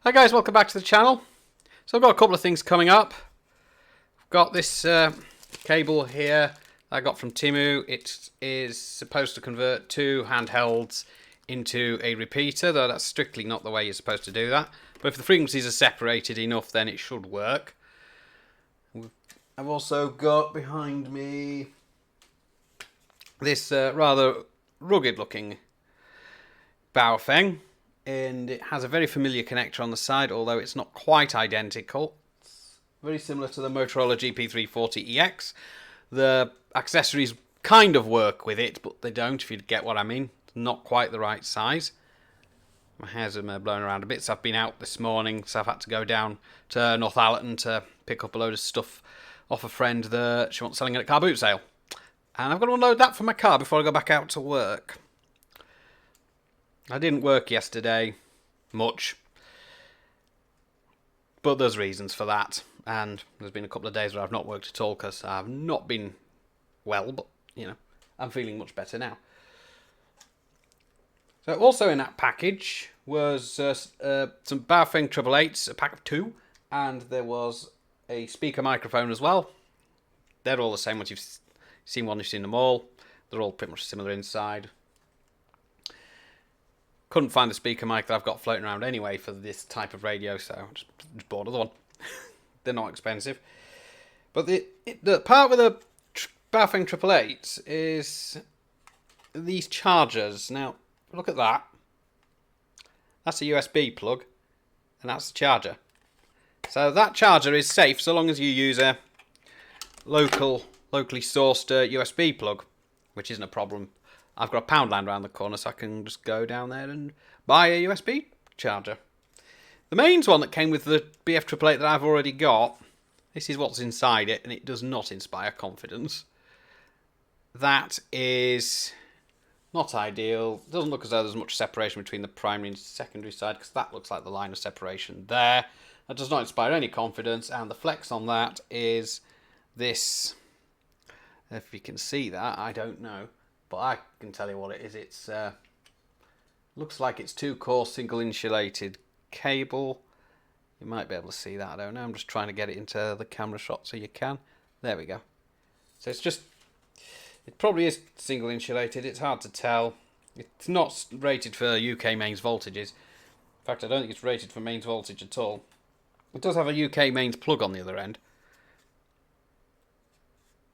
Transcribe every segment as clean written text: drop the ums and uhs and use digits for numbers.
Hi guys, welcome back to the channel. So I've got a couple of things coming up. I've got this cable here I got from Temu. It is supposed to convert two handhelds into a repeater, though that's strictly not the way you're supposed to do that. But if the frequencies are separated enough, then it should work. I've also got behind me this rather rugged looking Baofeng, and it has a very familiar connector on the side, although it's not quite identical. It's very similar to the Motorola GP340Ex. The accessories kind of work with it, but they don't, if you get what I mean. It's not quite the right size. My hair's blown around a bit, so I've been out this morning, so I've had to go down to Northallerton to pick up a load of stuff off a friend that she wants selling at a car boot sale. And I've got to unload that from my car before I go back out to work. I didn't work yesterday much, but there's reasons for that, and there's been a couple of days where I've not worked at all because I've not been well, but you know, I'm feeling much better now. So also in that package was some Baofeng BF888s, a pack of 2, and there was a speaker microphone as well. They're all the same. Once you've seen one, you've seen them all. They're all pretty much similar inside. Couldn't find the speaker mic that I've got floating around anyway for this type of radio, so I just bought another one. They're not expensive. But the part with the Baofeng BF888s is these chargers. Now, look at that. That's a USB plug, and that's the charger. So that charger is safe so long as you use a locally sourced USB plug, which isn't a problem. I've got a Poundland around the corner, so I can just go down there and buy a USB charger. The mains one that came with the BF888 that I've already got, this is what's inside it, and it does not inspire confidence. That is not ideal. It doesn't look as though there's much separation between the primary and secondary side, because that looks like the line of separation there. That does not inspire any confidence, and the flex on that is this. If you can see that, I don't know. But I can tell you what it is. It's looks like it's 2-core single insulated cable. You might be able to see that. I don't know. I'm just trying to get it into the camera shot so you can. There we go. So it's just, it probably is single insulated. It's hard to tell. It's not rated for UK mains voltages. In fact, I don't think it's rated for mains voltage at all. It does have a UK mains plug on the other end.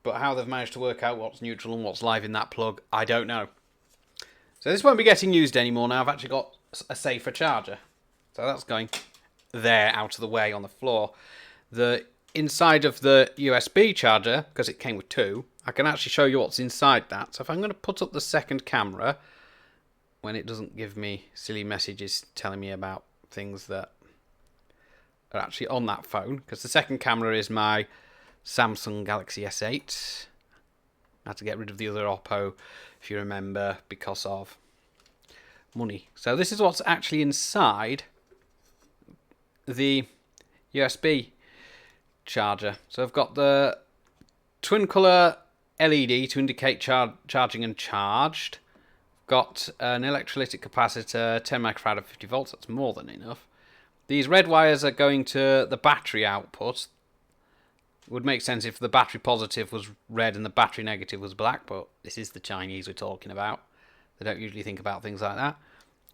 But how they've managed to work out what's neutral and what's live in that plug, I don't know. So this won't be getting used anymore now. I've actually got a safer charger. So that's going there out of the way on the floor. The inside of the USB charger, because it came with 2, I can actually show you what's inside that. So if I'm going to put up the second camera, when it doesn't give me silly messages telling me about things that are actually on that phone, because the second camera is my Samsung Galaxy S8. I had to get rid of the other Oppo, if you remember, because of money. So this is what's actually inside the USB charger. So I've got the twin colour LED to indicate charging and charged. Got an electrolytic capacitor, 10 microfarad of 50 volts. That's more than enough. These red wires are going to the battery output. It would make sense if the battery positive was red and the battery negative was black, but this is the Chinese we're talking about. They don't usually think about things like that.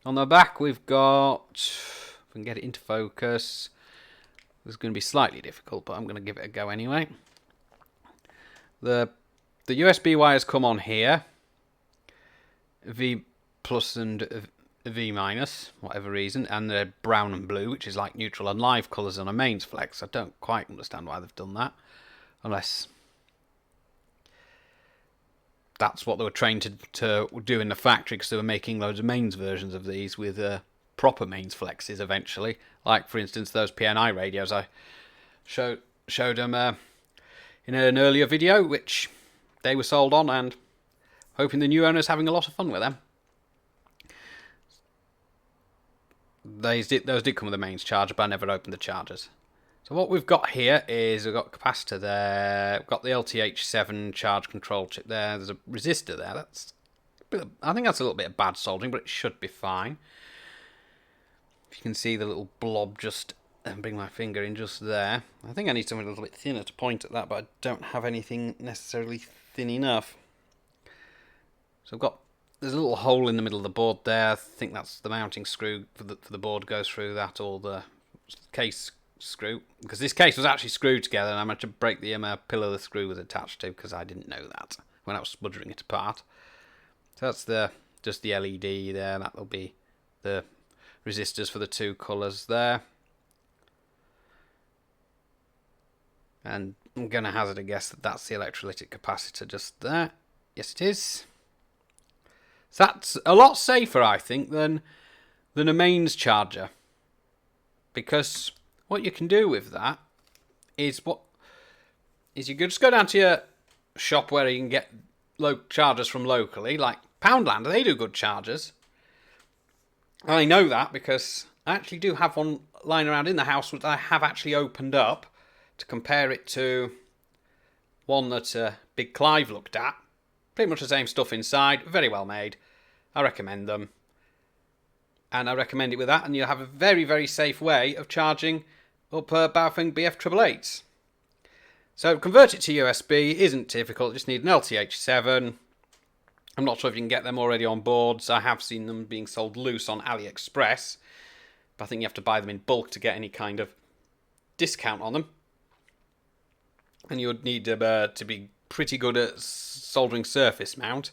On the back we've got, if we can get it into focus, this is going to be slightly difficult, but I'm going to give it a go anyway. The USB wires come on here, V plus and V minus, whatever reason, and they're brown and blue, which is like neutral and live colours on a mains flex. I don't quite understand why they've done that, unless that's what they were trained to do in the factory, because they were making loads of mains versions of these with proper mains flexes eventually. Like, for instance, those PNI radios I showed them in an earlier video, which they were sold on, and hoping the new owner's having a lot of fun with them. Those did come with the mains charger, but I never opened the chargers. So what we've got here is we've got a capacitor there, we've got the LTH7 charge control chip there, there's a resistor there. I think that's a little bit of bad soldering, but it should be fine. If you can see the little blob, just bring my finger in just there. I think I need something a little bit thinner to point at that, but I don't have anything necessarily thin enough. So I've got, there's a little hole in the middle of the board there. I think that's the mounting screw for the board goes through that, or the case screw, because this case was actually screwed together and I managed to break the pillar the screw was attached to, because I didn't know that when I was sputtering it apart. So that's just the LED there. That'll be the resistors for the two colours there. And I'm going to hazard a guess that that's the electrolytic capacitor just there. Yes, it is. So that's a lot safer, I think, than a mains charger, because what you can do with that is you could just go down to your shop where you can get chargers from locally, like Poundland. They do good chargers. I know that because I actually do have one lying around in the house which I have actually opened up to compare it to one that Big Clive looked at. Pretty much the same stuff inside, very well made. I recommend them. And I recommend it with that, and you'll have a very, very safe way of charging up Baofeng BF888. So convert it to USB isn't difficult, just need an LTH7. I'm not sure if you can get them already on boards. I have seen them being sold loose on AliExpress, but I think you have to buy them in bulk to get any kind of discount on them. And you would need to be pretty good at soldering surface mount.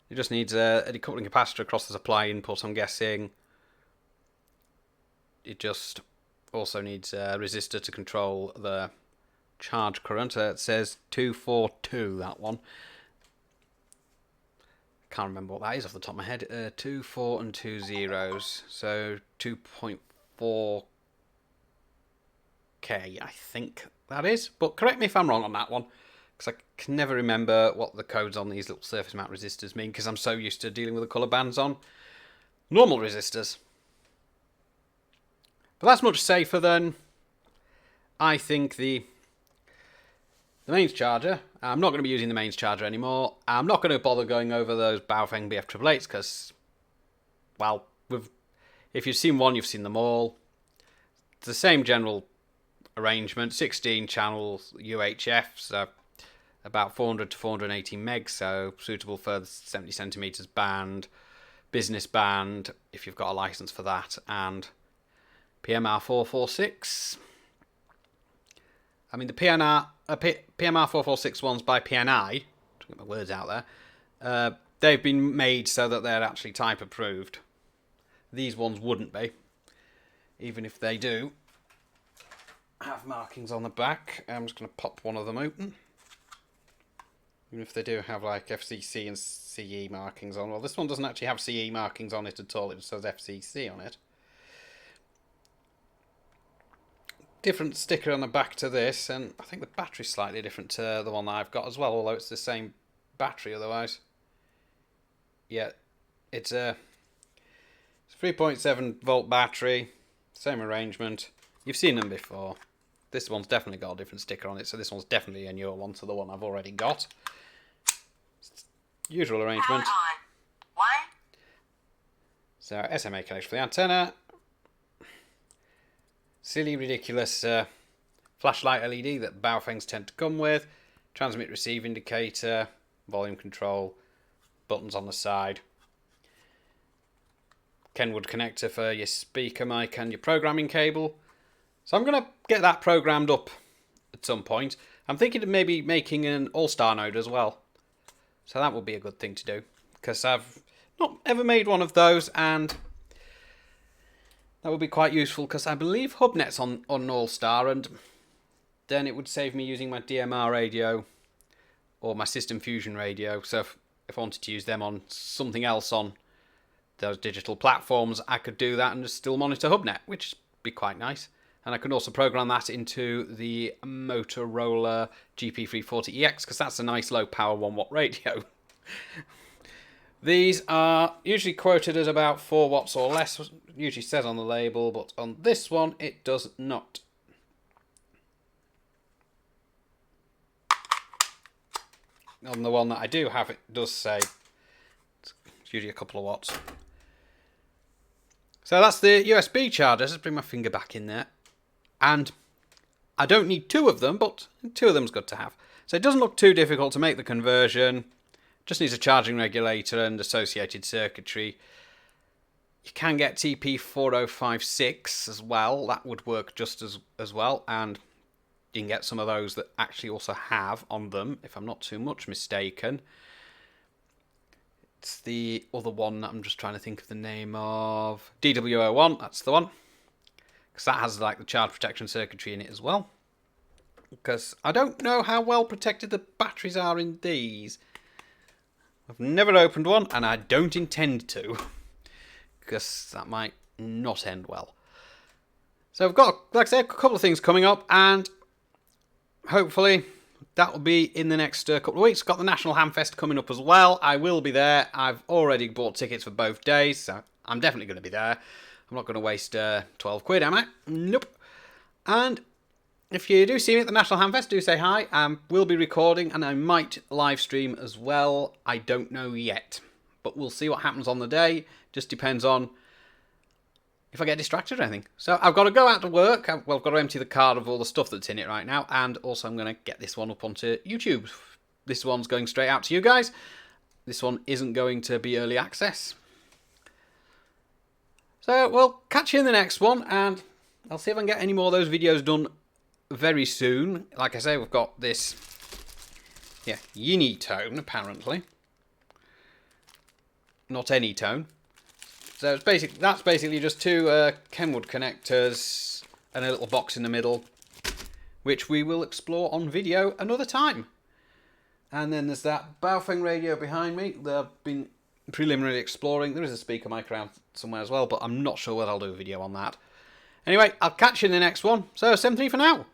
It just needs a decoupling capacitor across the supply input, I'm guessing. It just also needs a resistor to control the charge current. It says 242, that one. Can't remember what that is off the top of my head. 2, 4 and 2 zeros. So 2.4K, I think that is. But correct me if I'm wrong on that one, because I can never remember what the codes on these little surface mount resistors mean, because I'm so used to dealing with the colour bands on normal resistors. But that's much safer than, I think, the mains charger. I'm not going to be using the mains charger anymore. I'm not going to bother going over those Baofeng BF888s because, well, if you've seen one, you've seen them all. It's the same general arrangement, 16 channels UHF, so about 400 to 480 megs, so suitable for the 70 centimeters band, business band, if you've got a license for that, and PMR446. I mean, the PMR446 ones by PNI, to get my words out there, they've been made so that they're actually type approved. These ones wouldn't be, even if they do have markings on the back. I'm just going to pop one of them open. Even if they do have like FCC and CE markings on. Well, this one doesn't actually have CE markings on it at all. It just says FCC on it. Different sticker on the back to this, and I think the battery's slightly different to the one that I've got as well, although it's the same battery otherwise. Yeah, it's a 3.7 volt battery, same arrangement. You've seen them before. This one's definitely got a different sticker on it, so this one's definitely a newer one to the one I've already got. Usual arrangement. So SMA connection for the antenna. Silly, ridiculous flashlight LED that Baofengs tend to come with. Transmit receive indicator, volume control, buttons on the side. Kenwood connector for your speaker mic and your programming cable. So I'm going to get that programmed up at some point. I'm thinking of maybe making an all-star node as well. So that would be a good thing to do, because I've not ever made one of those, and that would be quite useful because I believe HubNet's on All-Star, and then it would save me using my DMR radio or my System Fusion radio. So if I wanted to use them on something else on those digital platforms, I could do that and just still monitor HubNet, which would be quite nice. And I could also program that into the Motorola GP340Ex, because that's a nice low power 1 watt radio. These are usually quoted as about 4 watts or less, usually says on the label, but on this one it does not. On the one that I do have, it does say it's usually a couple of watts. So that's the USB charger. Just bring my finger back in there. And I don't need 2 of them, but 2 of them's good to have. So it doesn't look too difficult to make the conversion. Just needs a charging regulator and associated circuitry. You can get TP4056 as well. That would work just as well. And you can get some of those that actually also have on them, if I'm not too much mistaken. It's the other one that I'm just trying to think of the name of. DW01, that's the one. Because that has like the charge protection circuitry in it as well. Because I don't know how well protected the batteries are in these. I've never opened one, and I don't intend to. Because that might not end well. So I've got, like I said, a couple of things coming up, and hopefully that will be in the next couple of weeks. Got the National Hamfest coming up as well. I will be there. I've already bought tickets for both days, so I'm definitely going to be there. I'm not going to waste 12 quid, am I? Nope. And if you do see me at the National Hamfest, do say hi. We'll be recording, and I might live stream as well. I don't know yet, but we'll see what happens on the day. Just depends on if I get distracted or anything. So I've got to go out to work. I've got to empty the card of all the stuff that's in it right now, and also I'm going to get this one up onto YouTube. This one's going straight out to you guys. This one isn't going to be early access. So we'll catch you in the next one, and I'll see if I can get any more of those videos done very soon. Like I say, we've got this Unitone, apparently. Not any tone. So it's that's basically just 2 Kenwood connectors and a little box in the middle, which we will explore on video another time. And then there's that Baofeng radio behind me that I've been preliminarily exploring. There is a speaker mic around somewhere as well, but I'm not sure whether I'll do a video on that. Anyway, I'll catch you in the next one. So, 7-3 for now.